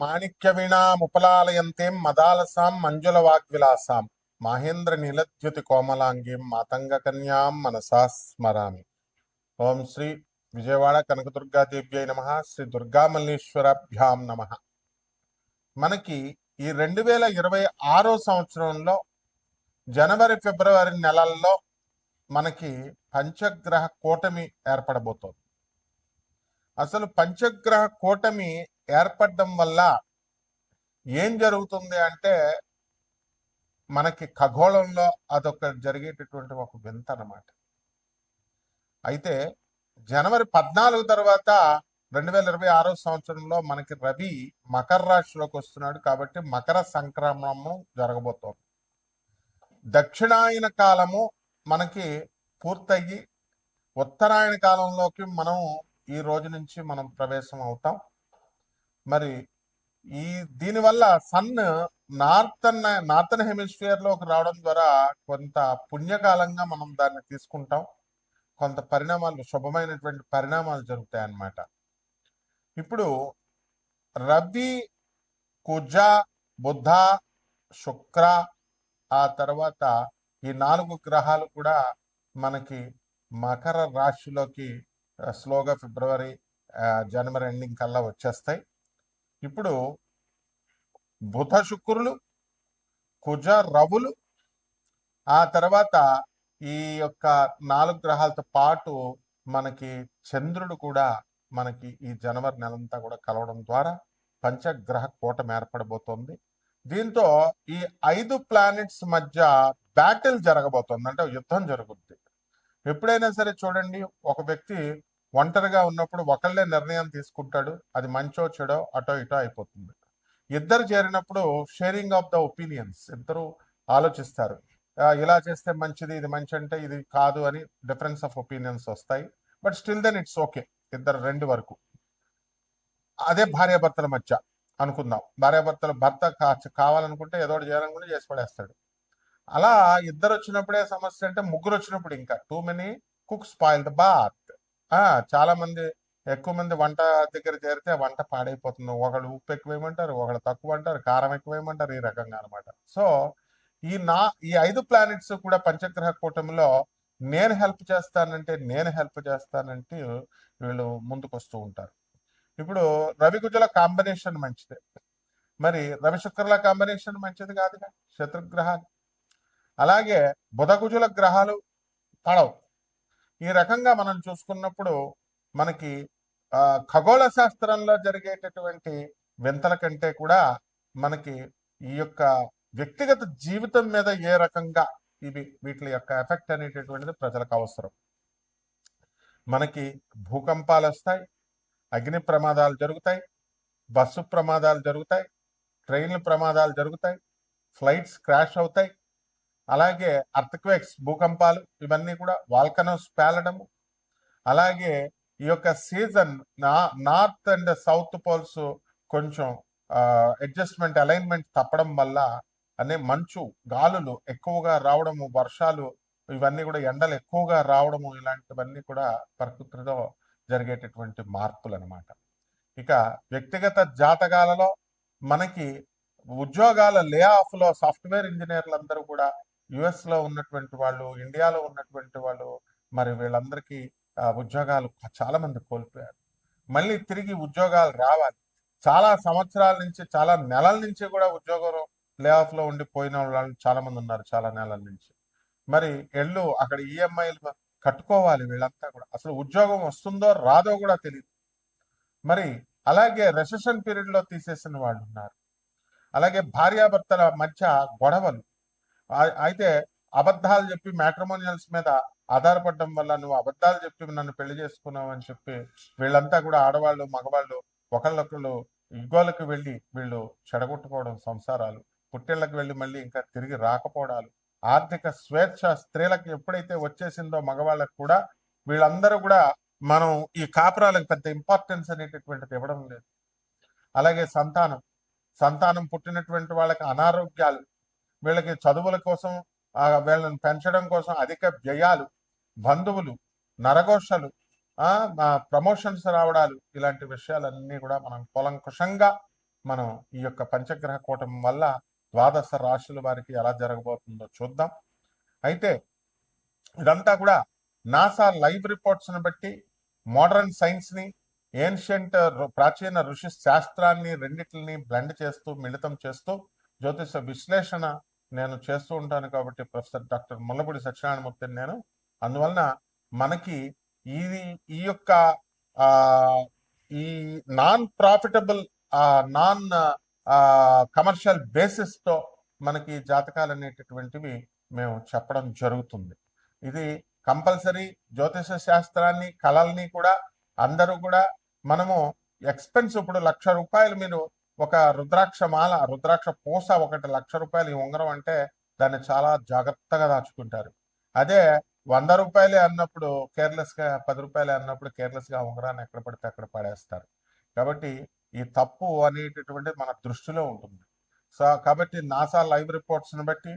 మాణిక్య వీణాముపలాలయంతేం మదాలసాం మంజుల వాగ్విలాసాం మాహేంద్ర నీలద్యుతి కోమలాంగీం మాతంగ కన్యాం మనసా స్మరామి. ఓం శ్రీ విజయవాడ కనకదుర్గాదేవ్యై నమ. శ్రీ దుర్గామల్లేశ్వరాభ్యాం నమ. మనకి ఈ 2026 సంవత్సరంలో జనవరి ఫిబ్రవరి నెలల్లో మనకి పంచగ్రహ కూటమి ఏర్పడబోతోంది. అసలు పంచగ్రహ కూటమి ఏర్పడడం వల్ల ఏం జరుగుతుంది అంటే మనకి ఖగోళంలో అదొక జరిగేటటువంటి ఒక వింత అన్నమాట. అయితే జనవరి 14 తర్వాత 2026 సంవత్సరంలో మనకి రవి మకర రాశిలోకి వస్తున్నాడు. కాబట్టి మకర సంక్రమణము జరగబోతోంది. దక్షిణాయన కాలము మనకి పూర్తయ్యి ఉత్తరాయణ కాలంలోకి మనం ఈ రోజు నుంచి మనం ప్రవేశం అవుతాం. మరి దీనివల్ల సన్ నార్థన్ హెమిస్ఫియర్ లోకి రావడం ద్వారా కొంత పుణ్యకాలంగా మనం దాన్ని తీసుకుంటాం. కొంత పరిణామాలు, శుభమైనటువంటి పరిణామాలు జరుగుతాయి అన్నమాట. ఇప్పుడు రవి, కుజ, బుధ, శుక్ర, ఆ తర్వాత ఈ 4 గ్రహాలు కూడా మనకి మకర రాశిలోకి స్లోగా ఫిబ్రవరి జనవరి ఎండింగ్ కల్లా వచ్చేస్తాయి. ఇప్పుడు బుధ శుక్రులు, కుజ రవులు, ఆ తర్వాత ఈ యొక్క 4 గ్రహాలతో పాటు మనకి చంద్రుడు కూడా మనకి ఈ జనవరి నెలంతా కూడా కలవడం ద్వారా పంచగ్రహ కూటమి ఏర్పడబోతోంది. దీంతో ఈ 5 ప్లానెట్స్ మధ్య బ్యాటిల్ జరగబోతోంది, అంటే యుద్ధం జరుగుద్ది. ఎప్పుడైనా సరే చూడండి, ఒక వ్యక్తి ఒంటరిగా ఉన్నప్పుడు ఒకళ్ళే నిర్ణయం తీసుకుంటాడు. అది మంచో చెడో అటో ఇటో అయిపోతుంది. ఇద్దరు చేరినప్పుడు షేరింగ్ ఆఫ్ ద ఒపీనియన్స్, ఇద్దరు ఆలోచిస్తారు. ఇలా చేస్తే మంచిది, ఇది మంచి అంటే ఇది కాదు అని డిఫరెన్స్ ఆఫ్ ఒపీనియన్స్ వస్తాయి. But still then it's okay, ఇద్దరు రెండు వరకు. అదే భార్యాభర్తల మధ్య అనుకుందాం. భార్యాభర్తల భర్త కావాలనుకుంటే ఏదో ఒకటి చేయాలనుకుంటే చేసి పడేస్తాడు. అలా ఇద్దరు వచ్చినప్పుడే సమస్య. అంటే ముగ్గురు వచ్చినప్పుడు ఇంకా too many cook spoil the bath. చాలా మంది, ఎక్కువ మంది వంట దగ్గర చేరితే వంట పాడైపోతుంది. ఒకళ్ళు ఉప్పు ఎక్కువేయమంటారు, ఒకళ్ళు తక్కువ అంటారు, కారం ఎక్కువేయమంటారు, ఈ రకంగా అనమాట. సో ఈ 5 ప్లానెట్స్ కూడా పంచగ్రహ కూటమిలో నేను హెల్ప్ చేస్తానంటే వీళ్ళు ముందుకు వస్తూ ఉంటారు. ఇప్పుడు రవి కుజుల కాంబినేషన్ మంచిదే, మరి రవి శుక్రుల కాంబినేషన్ మంచిది కాదుగా, శత్రుగ్రహాలు. అలాగే బుధ కుజుల గ్రహాలు పడవు. ఈ రకంగా మనం చూసుకున్నప్పుడు మనకి ఖగోళ శాస్త్రంలో జరిగేటటువంటి వింతల కంటే కూడా మనకి ఈ యొక్క వ్యక్తిగత జీవితం మీద ఏ రకంగా వీటి యొక్క ఎఫెక్ట్ అనేటటువంటిది ప్రజలకు అవసరం. మనకి భూకంపాలు వస్తాయి, అగ్ని ప్రమాదాలు జరుగుతాయి, బస్సు ప్రమాదాలు జరుగుతాయి, ట్రైన్ల ప్రమాదాలు జరుగుతాయి, ఫ్లైట్స్ క్రాష్ అవుతాయి. అలాగే అర్త్క్వేక్స్, భూకంపాలు, ఇవన్నీ కూడా వాల్కనోస్ పేలడము. అలాగే ఈ యొక్క season north and south poles కొంచెం అడ్జస్ట్మెంట్, అలైన్మెంట్ తప్పడం వల్ల మంచు గాలులు ఎక్కువగా రావడము, వర్షాలు, ఇవన్నీ కూడా ఎండలు ఎక్కువగా రావడము, ఇలాంటివన్నీ కూడా ప్రకృతిలో జరిగేటటువంటి మార్పులు అనమాట. ఇక వ్యక్తిగత జాతకాలలో మనకి ఉద్యోగాల లే ఆఫ్ లో సాఫ్ట్వేర్ ఇంజనీర్లు అందరూ కూడా యుఎస్ లో ఉన్నటువంటి వాళ్ళు, ఇండియాలో ఉన్నటువంటి వాళ్ళు, మరి వీళ్ళందరికీ ఉద్యోగాలు చాలా మంది కోల్పోయారు. మళ్ళీ తిరిగి ఉద్యోగాలు రావాలి. చాలా సంవత్సరాల నుంచి, చాలా నెలల నుంచి కూడా ఉద్యోగం లే ఆఫ్ లో ఉండిపోయిన వాళ్ళు చాలా మంది ఉన్నారు, చాలా నెలల నుంచి. మరి అక్కడ ఈఎంఐలు కట్టుకోవాలి. వీళ్ళంతా కూడా అసలు ఉద్యోగం వస్తుందో రాదో కూడా తెలియదు. మరి అలాగే రెసెషన్ పీరియడ్ లో తీసేసిన వాళ్ళు ఉన్నారు. అలాగే భార్యాభర్తల మధ్య గొడవలు. అయితే అబద్ధాలు చెప్పి మ్యాట్రిమోనియల్స్ మీద ఆధారపడడం వల్ల, నువ్వు అబద్ధాలు చెప్పి నన్ను పెళ్లి చేసుకున్నావు అని చెప్పి వీళ్ళంతా కూడా ఆడవాళ్ళు మగవాళ్ళు ఒకళ్ళొకళ్ళు ఇగోలకు వెళ్ళి వీళ్ళు చెడగొట్టుకోవడం, సంసారాలు, పుట్టిళ్ళకి వెళ్ళి మళ్ళీ ఇంకా తిరిగి రాకపోవడాలు, ఆర్థిక స్వేచ్ఛ స్త్రీలకు ఎప్పుడైతే వచ్చేసిందో మగవాళ్ళకు కూడా, వీళ్ళందరూ కూడా మనం ఈ కాపురాలకు పెద్ద ఇంపార్టెన్స్ అనేటటువంటిది ఇవ్వడం లేదు. అలాగే సంతానం పుట్టినటువంటి వాళ్ళకి అనారోగ్యాలు, వీళ్ళకి చదువుల కోసం, వీళ్ళని పెంచడం కోసం అధిక వ్యయాలు, బంధువులు, నరఘోషలు, ప్రమోషన్స్ రావడాలు, ఇలాంటి విషయాలన్నీ కూడా మనం కూలంకుషంగా మనం ఈ యొక్క పంచగ్రహ కూటమి వల్ల ద్వాదశ రాశుల వారికి ఎలా జరగబోతుందో చూద్దాం. అయితే ఇదంతా కూడా నాసా లైవ్ రిపోర్ట్స్ని బట్టి మోడర్న్ సైన్స్ని ఏన్షియంట్ ప్రాచీన ఋషి శాస్త్రాన్ని రెండిటిని బ్లెండ్ చేస్తూ మిళితం చేస్తూ జ్యోతిష విశ్లేషణ నేను చేస్తూ ఉంటాను. కాబట్టి ప్రొఫెసర్ డాక్టర్ ముల్లపూడి సత్యనారాయణమూర్తిని నేను. అందువలన మనకి ఇది ఈ యొక్క ఈ నాన్ ప్రాఫిటబుల్ నాన్ కమర్షియల్ బేసిస్తో మనకి జాతకాలు అనేటటువంటివి మేము చెప్పడం జరుగుతుంది. ఇది కంపల్సరీ జ్యోతిష శాస్త్రాన్ని కళల్ని కూడా అందరూ కూడా మనము ఎక్స్పెన్స్ ఇప్పుడు ₹1,00,000 మీరు ఒక రుద్రాక్ష పూస ఒకటి ₹1,00,000 ఈ ఉంగరం అంటే దాన్ని చాలా జాగ్రత్తగా దాచుకుంటారు. అదే ₹100 అన్నప్పుడు కేర్లెస్గా, ₹10 అన్నప్పుడు కేర్లెస్గా ఉంగరాన్ని ఎక్కడ పడితే అక్కడ పడేస్తారు. కాబట్టి ఈ తప్పు అనేటటువంటిది మన దృష్టిలో ఉంటుంది. సో కాబట్టి నాసా లైవ్ రిపోర్ట్స్ని బట్టి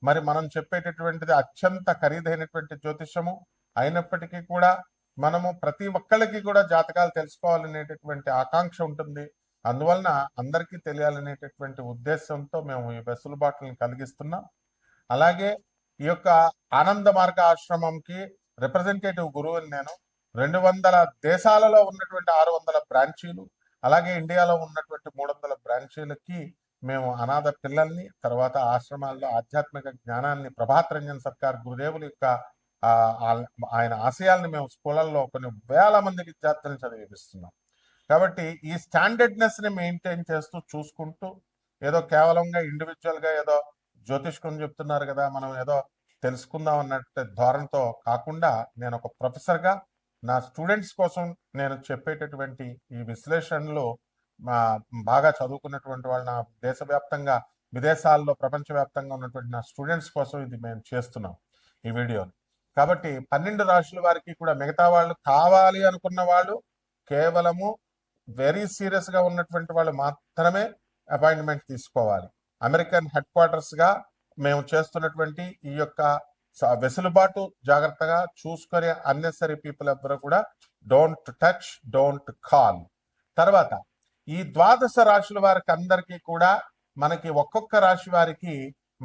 మరి మనం చెప్పేటటువంటిది అత్యంత ఖరీదైనటువంటి జ్యోతిషము అయినప్పటికీ కూడా మనము ప్రతి ఒక్కళ్ళకి కూడా జాతకాలు తెలుసుకోవాలనేటటువంటి ఆకాంక్ష ఉంటుంది. అందువలన అందరికీ తెలియాలనేటటువంటి ఉద్దేశంతో మేము ఈ వెసులుబాటులను కలిగిస్తున్నాం. అలాగే ఈ యొక్క ఆనంద మార్గ ఆశ్రమంకి రిప్రజెంటేటివ్ గురువుని నేను. 200 దేశాలలో ఉన్నటువంటి 600 బ్రాంచీలు, అలాగే ఇండియాలో ఉన్నటువంటి 300 బ్రాంచీలకి మేము అనాథ పిల్లల్ని, తర్వాత ఆశ్రమాల్లో ఆధ్యాత్మిక జ్ఞానాన్ని ప్రభాత్ రంజన్ సర్కార్ గురుదేవుల యొక్క ఆయన ఆశయాల్ని మేము స్కూళ్ళల్లో కొన్ని వేల మంది విద్యార్థులను చదివిస్తున్నాం. కాబట్టి ఈ స్టాండర్డ్నెస్ని మెయింటైన్ చేస్తూ చూసుకుంటూ ఏదో కేవలంగా ఇండివిజువల్గా ఏదో జ్యోతిష్కం చెప్తున్నారు కదా మనం ఏదో తెలుసుకుందాం అన్నట్టు ధోరణితో కాకుండా నేను ఒక ప్రొఫెసర్గా నా స్టూడెంట్స్ కోసం నేను చెప్పేటటువంటి ఈ విశ్లేషణలు బాగా చదువుకున్నటువంటి వాళ్ళు నా దేశవ్యాప్తంగా విదేశాల్లో ప్రపంచవ్యాప్తంగా ఉన్నటువంటి నా స్టూడెంట్స్ కోసం ఇది మేము చేస్తున్నాం ఈ వీడియోని. కాబట్టి 12 రాశుల వారికి కూడా మిగతా వాళ్ళు కావాలి అనుకున్న వాళ్ళు కేవలము వెరీ సీరియస్గా ఉన్నటువంటి వాళ్ళు మాత్రమే అపాయింట్మెంట్ తీసుకోవాలి. అమెరికన్ హెడ్ క్వార్టర్స్గా మేము చేస్తున్నటువంటి ఈ యొక్క వెసులుబాటు జాగ్రత్తగా చూసుకునే అన్నెసరీ పీపుల్ ఎవ్వరూ కూడా డోంట్ టచ్, డోంట్ కాల్. తర్వాత ఈ ద్వాదశ రాశుల వారికి అందరికీ కూడా మనకి ఒక్కొక్క రాశి వారికి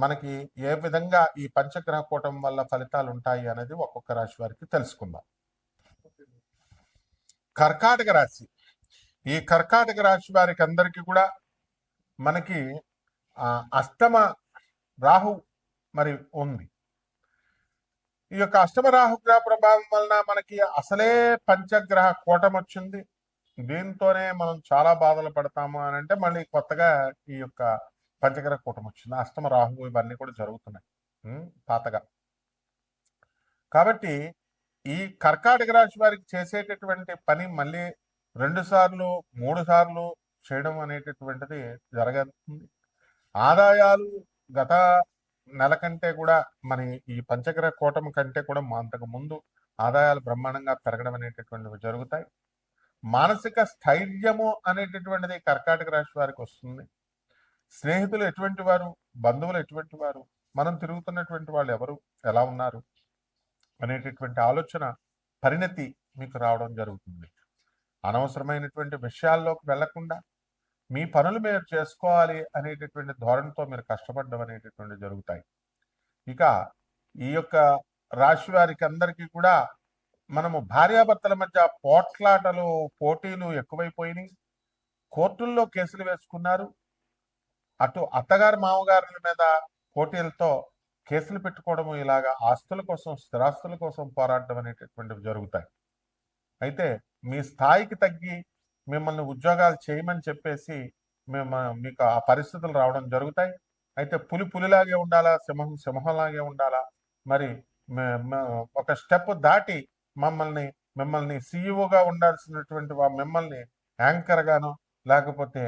మనకి ఏ విధంగా ఈ పంచగ్రహ కూటమి వల్ల ఫలితాలు ఉంటాయి అనేది ఒక్కొక్క రాశి వారికి తెలుసుకుందాం. కర్కాటక రాశి. ఈ కర్కాటక రాశి వారికి అందరికీ కూడా మనకి అష్టమ రాహు మరి ఉంది. ఈ యొక్క అష్టమ రాహుగ్రహ ప్రభావం వలన మనకి అసలే పంచగ్రహ కూటమి వచ్చింది. దీంతోనే మనం చాలా బాధలు పడతాము అని అంటే మళ్ళీ కొత్తగా ఈ యొక్క పంచగ్రహ కూటమి వచ్చింది. అష్టమ రాహు ఇవన్నీ కూడా జరుగుతున్నాయి పాతగా. కాబట్టి ఈ కర్కాటక రాశి వారికి చేసేటటువంటి పని మళ్ళీ 2 సార్లు 3 సార్లు చేయడం అనేటటువంటిది జరగతుంది. ఆదాయాలు గత నెల కంటే కూడా మరి ఈ పంచగ్రహ కూటమి కంటే కూడా అంతకు ముందు ఆదాయాలు బ్రహ్మాండంగా పెరగడం అనేటటువంటివి జరుగుతాయి. మానసిక స్థైర్యము అనేటటువంటిది కర్కాటక రాశి వారికి వస్తుంది. స్నేహితులు ఎటువంటి వారు, బంధువులు ఎటువంటి వారు, మనం తిరుగుతున్నటువంటి వాళ్ళు ఎవరు, ఎలా ఉన్నారు అనేటటువంటి ఆలోచన పరిణతి మీకు రావడం జరుగుతుంది. అనవసరమైనటువంటి విషయాల్లోకి వెళ్లకుండా మీ పనులు మీరు చేసుకోవాలి అనేటటువంటి ధోరణితో మీరు కష్టపడడం అనేటటువంటి జరుగుతాయి. ఇక ఈ యొక్క రాశి వారికి అందరికీ కూడా మనము భార్యాభర్తల మధ్య పోట్లాటలు, పోటీలు ఎక్కువైపోయినాయి. కోర్టుల్లో కేసులు వేసుకున్నారు. అటు అత్తగారు మామగారుల మీద పోటీలతో కేసులు పెట్టుకోవడము, ఇలాగా ఆస్తుల కోసం, స్థిరాస్తుల కోసం పోరాడడం అనేటటువంటివి జరుగుతాయి. అయితే మీ స్థాయికి తగ్గి మిమ్మల్ని ఉద్యోగాలు చేయమని చెప్పేసి మీకు ఆ పరిస్థితులు రావడం జరుగుతాయి. అయితే పులిలాగే ఉండాలా, సింహంలాగే ఉండాలా, మరి ఒక స్టెప్ దాటి మిమ్మల్ని సీఈఓగా ఉండాల్సినటువంటి మిమ్మల్ని యాంకర్ గాను, లేకపోతే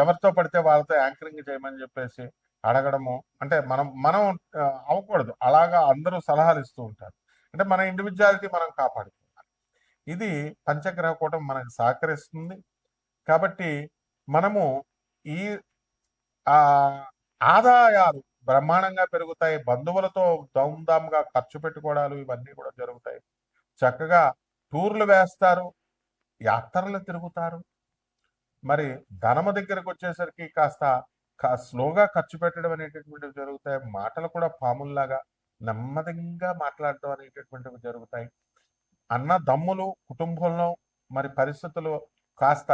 ఎవరితో పడితే వాళ్ళతో యాంకరింగ్ చేయమని చెప్పేసి అడగడము, అంటే మనం అవ్వకూడదు. అలాగా అందరూ సలహాలు ఇస్తూ ఉంటారు. అంటే మన ఇండివిజువాలిటీ మనం కాపాడుకోవాలి. ఇది పంచగ్రహ కూటమి మనకు సహకరిస్తుంది. కాబట్టి మనము ఈ ఆదాయాలు బ్రహ్మాండంగా పెరుగుతాయి. బంధువులతో దౌందాముగా ఖర్చు పెట్టుకోవడాలు ఇవన్నీ కూడా జరుగుతాయి. చక్కగా టూర్లు వేస్తారు, యాత్రలు తిరుగుతారు. మరి ధనము దగ్గరకు వచ్చేసరికి కాస్త స్లోగా ఖర్చు పెట్టడం అనేటటువంటివి జరుగుతాయి. మాటలు కూడా పాముల్లాగా నెమ్మదిగా మాట్లాడడం అనేటటువంటివి జరుగుతాయి. అన్న దమ్ములు కుటుంబంలో మరి పరిస్థితులు కాస్త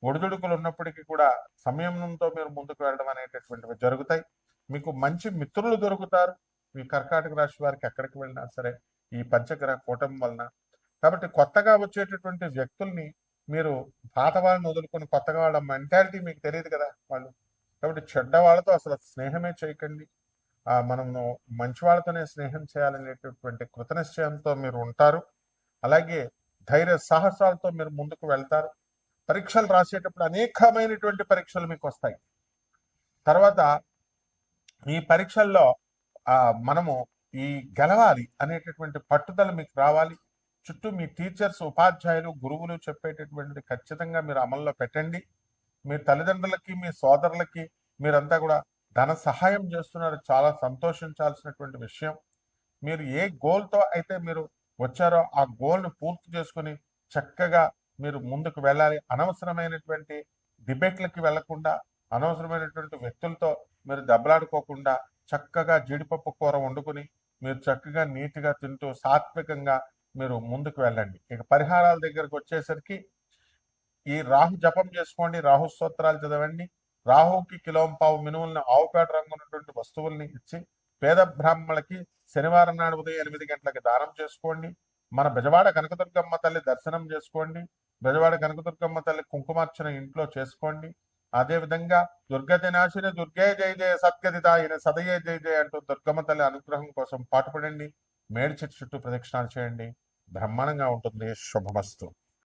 ఒడిదుడుకులు ఉన్నప్పటికీ కూడా సంయమనంతో మీరు ముందుకు వెళ్ళడం అనేటటువంటివి జరుగుతాయి. మీకు మంచి మిత్రులు దొరుకుతారు. మీ కర్కాటక రాశి వారికి ఎక్కడికి వెళ్ళినా సరే ఈ పంచగ్రహ కూటమి వలన. కాబట్టి కొత్తగా వచ్చేటటువంటి వ్యక్తుల్ని మీరు పాత వాళ్ళని వదులుకొని కొత్తగా వాళ్ళ మెంటాలిటీ మీకు తెలియదు కదా వాళ్ళు. కాబట్టి చెడ్డ వాళ్ళతో అసలు స్నేహమే చేయకండి. మనము మంచి వాళ్ళతోనే స్నేహం చేయాలనేటటువంటి కృతనిశ్చయంతో మీరు ఉంటారు. అలాగే ధైర్య సాహసాలతో మీరు ముందుకు వెళ్తారు. పరీక్షలు రాసేటప్పుడు అనేకమైనటువంటి పరీక్షలు మీకు వస్తాయి. తర్వాత ఈ పరీక్షల్లో మనము ఈ గెలవాలి అనేటటువంటి పట్టుదల మీకు రావాలి. చుట్టూ మీ టీచర్స్, ఉపాధ్యాయులు, గురువులు చెప్పేటటువంటిది ఖచ్చితంగా మీరు అమల్లో పెట్టండి. మీ తల్లిదండ్రులకి, మీ సోదరులకి మీరంతా కూడా ధన సహాయం చేస్తున్నారు. చాలా సంతోషించాల్సినటువంటి విషయం. మీరు ఏ గోల్తో అయితే మీరు వచ్చారో ఆ గోల్ను పూర్తి చేసుకుని చక్కగా మీరు ముందుకు వెళ్ళాలి. అనవసరమైనటువంటి డిబేట్లకి వెళ్లకుండా, అనవసరమైనటువంటి వ్యక్తులతో మీరు దెబ్బలాడుకోకుండా చక్కగా జీడిపప్పు కూర వండుకుని మీరు చక్కగా నీట్గా తింటూ సాత్వికంగా మీరు ముందుకు వెళ్ళండి. ఇక పరిహారాల దగ్గరకు వచ్చేసరికి ఈ రాహు జపం చేసుకోండి, రాహు స్తోత్రాలు చదవండి. రాహుకి కిలోంపావు మినుములను ఆవుపేట రంగు ఉన్నటువంటి వస్తువుల్ని ఇచ్చి పేద బ్రాహ్మణులకి శనివారం నాడు ఉదయం 8 గంటలకి దానం చేసుకోండి. మన బెజవాడ కనకదుర్గమ్మ తల్లి దర్శనం చేసుకోండి. బెజవాడ కనకదుర్గమ్మ తల్లి కుంకుమార్చన ఇంట్లో చేసుకోండి. అదేవిధంగా దుర్గతి నాశిని దుర్గే జయ జయ సద్గతిదాయిని సదయే జయ జయ అంటూ దుర్గమ్మ తల్లి అనుగ్రహం కోసం పాటుపడండి. మేడి చెట్టు చుట్టూ ప్రదక్షిణాలు చేయండి. బ్రహ్మాండంగా ఉంటుంది. శుభమస్తు.